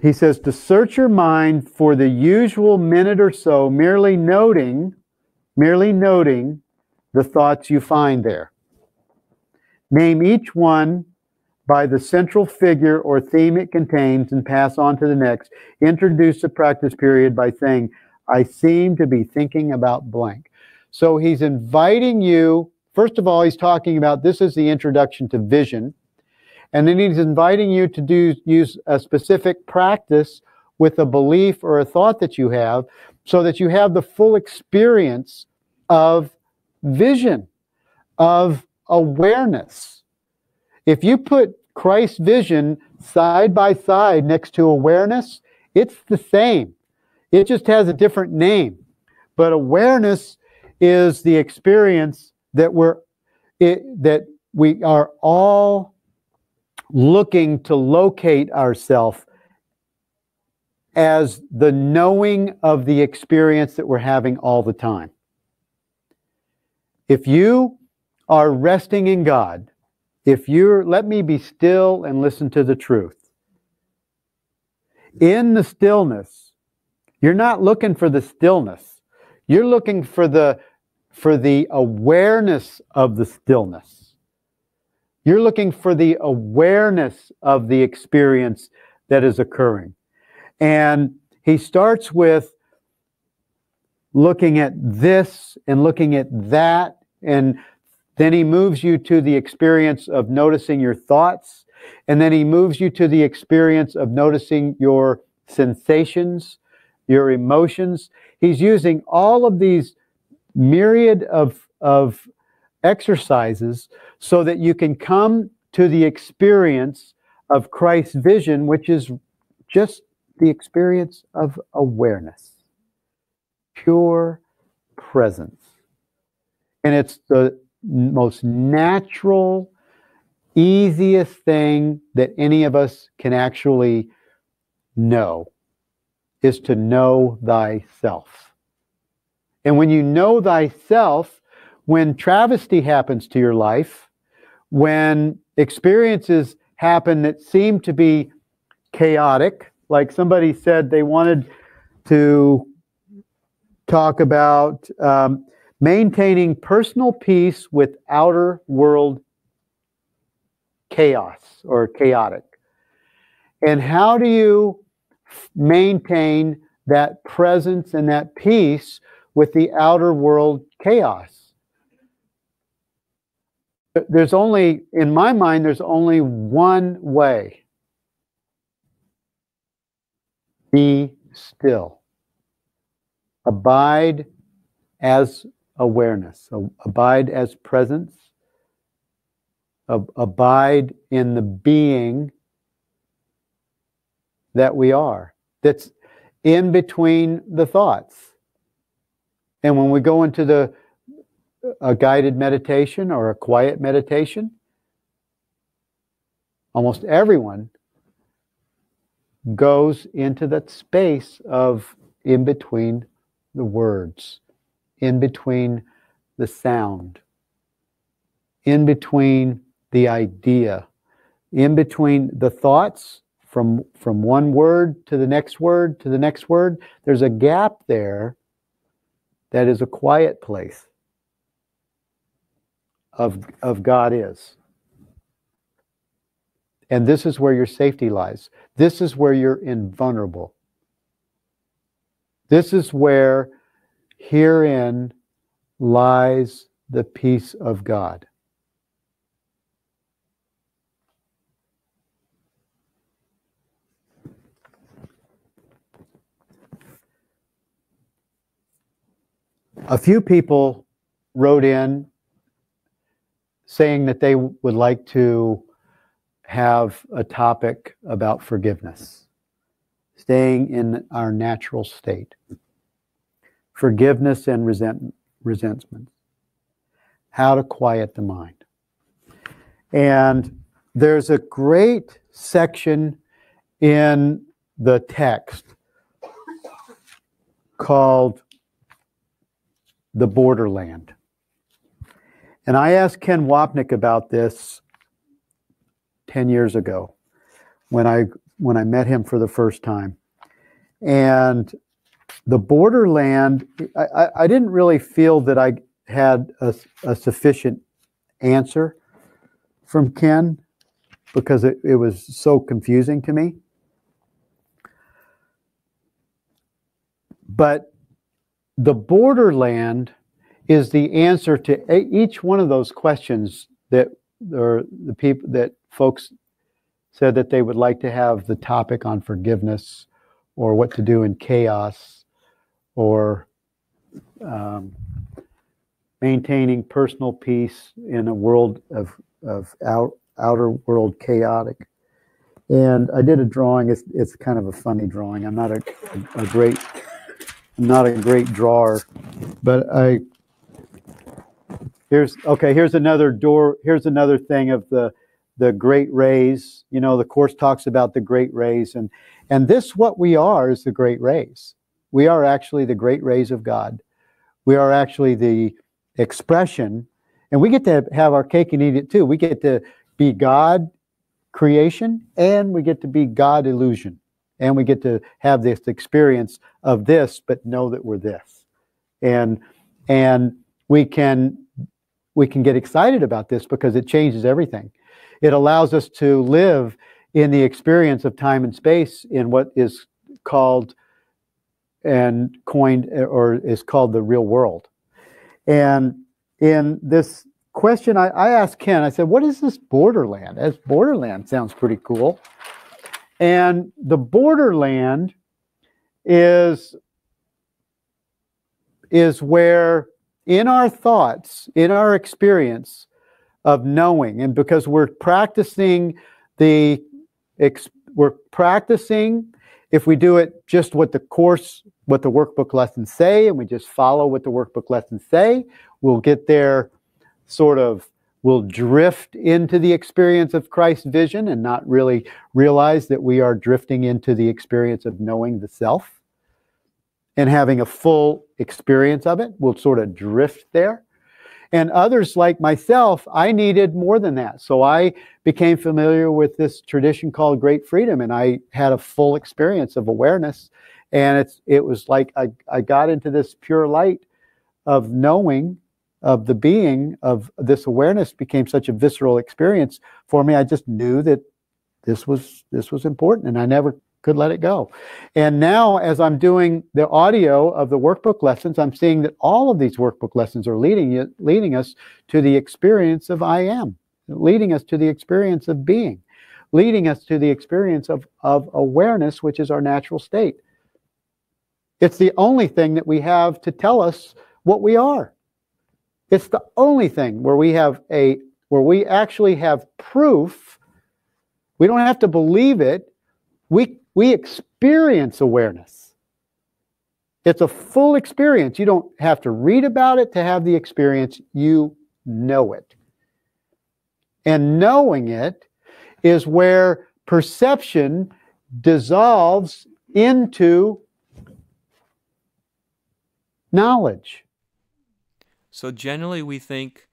he says to search your mind for the usual minute or so, merely noting the thoughts you find there. Name each one by the central figure or theme it contains and pass on to the next. Introduce the practice period by saying, I seem to be thinking about blank. So he's inviting you, first of all, he's talking about this is the introduction to vision. And then he's inviting you to use a specific practice with a belief or a thought that you have so that you have the full experience of vision, of awareness. If you put Christ's vision side by side next to awareness, it's the same. It just has a different name. But awareness is the experience that we are all looking to locate ourselves as the knowing of the experience that we're having all the time. If you are resting in God, let me be still and listen to the truth. In the stillness, you're not looking for the stillness. You're looking for the awareness of the stillness. You're looking for the awareness of the experience that is occurring. And he starts with looking at this and looking at that, and then he moves you to the experience of noticing your thoughts, and then he moves you to the experience of noticing your sensations, your emotions. He's using all of these myriad of exercises so that you can come to the experience of Christ's vision, which is just the experience of awareness, pure presence. And it's the most natural, easiest thing that any of us can actually know, is to know thyself. And when you know thyself, when travesty happens to your life, when experiences happen that seem to be chaotic, like somebody said they wanted to talk about maintaining personal peace with outer world chaos or chaotic. And how do you maintain that presence and that peace with the outer world chaos? There's only, in my mind, there's only one way. Be still. Abide as awareness. Abide as presence. Abide in the being that we are. That's in between the thoughts. And when we go into a guided meditation or a quiet meditation, almost everyone goes into that space of in between the words, in between the sound, in between the idea, in between the thoughts, from one word to the next word to the next word. There's a gap there that is a quiet place of God is. And this is where your safety lies. This is where you're invulnerable. This is where herein lies the peace of God. A few people wrote in saying that they would like to have a topic about forgiveness, staying in our natural state, forgiveness and resentment, how to quiet the mind. And there's a great section in the text called The Borderland. And I asked Ken Wapnick about this 10 years ago when I when I met him for the first time. And the borderland, I didn't really feel that I had a sufficient answer from Ken because it was so confusing to me. But the borderland is the answer to each one of those questions that folks said that they would like to have the topic on forgiveness, or what to do in chaos, or maintaining personal peace in a world of outer world chaotic. And I did a drawing. It's kind of a funny drawing. I'm not a great drawer, but here's another door. Here's another thing of the great rays. You know, the Course talks about the great rays, and this, what we are, is the great rays. We are actually the great rays of God. We are actually the expression, and we get to have our cake and eat it too. We get to be God creation, and we get to be God illusion, and we get to have this experience of this, but know that we're this, and we can get excited about this because it changes everything. It allows us to live in the experience of time and space in what is called and coined, or is called, the real world. And in this question, I asked Ken, I said, what is this borderland? As borderland sounds pretty cool. And the borderland is where, in our thoughts, in our experience of knowing, and because we're practicing if we do it just what the workbook lessons say, and we just follow what the workbook lessons say, we'll get there we'll drift into the experience of Christ's vision and not really realize that we are drifting into the experience of knowing the self and having a full experience of it. We'll sort of drift there. And others like myself, I needed more than that. So I became familiar with this tradition called Great Freedom, and I had a full experience of awareness. And it was like I got into this pure light of knowing, of the being, of this awareness became such a visceral experience for me. I just knew that this was important, and I never could let it go. And now, as I'm doing the audio of the workbook lessons, I'm seeing that all of these workbook lessons are leading us to the experience of I am, leading us to the experience of being, leading us to the experience of awareness, which is our natural state. It's the only thing that we have to tell us what we are. It's the only thing where we actually have proof. We don't have to believe it. We experience awareness. It's a full experience. You don't have to read about it to have the experience. You know it. And knowing it is where perception dissolves into knowledge. So generally we think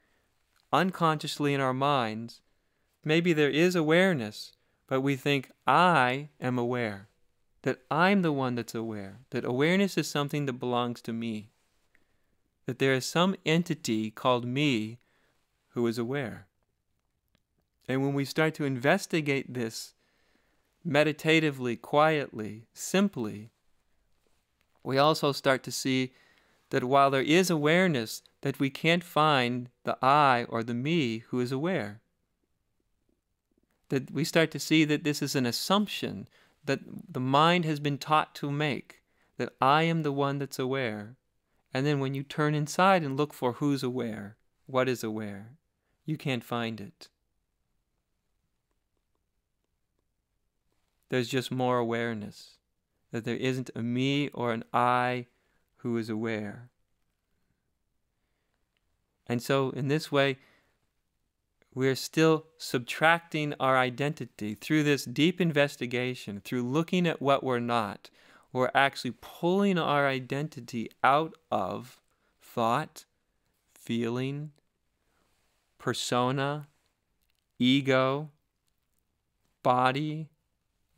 unconsciously in our minds, maybe there is awareness, but we think I am aware, that I'm the one that's aware, that awareness is something that belongs to me, that there is some entity called me who is aware. And when we start to investigate this meditatively, quietly, simply, we also start to see that while there is awareness, that we can't find the I or the me who is aware. That we start to see that this is an assumption that the mind has been taught to make, that I am the one that's aware. And then when you turn inside and look for who's aware, what is aware, you can't find it. There's just more awareness, that there isn't a me or an I who is aware. And so in this way, we're still subtracting our identity through this deep investigation, through looking at what we're not. We're actually pulling our identity out of thought, feeling, persona, ego, body,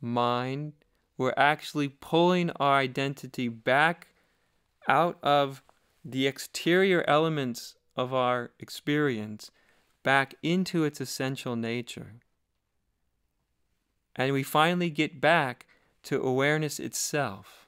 mind, we're actually pulling our identity back out of the exterior elements of our experience, back into its essential nature. And we finally get back to awareness itself.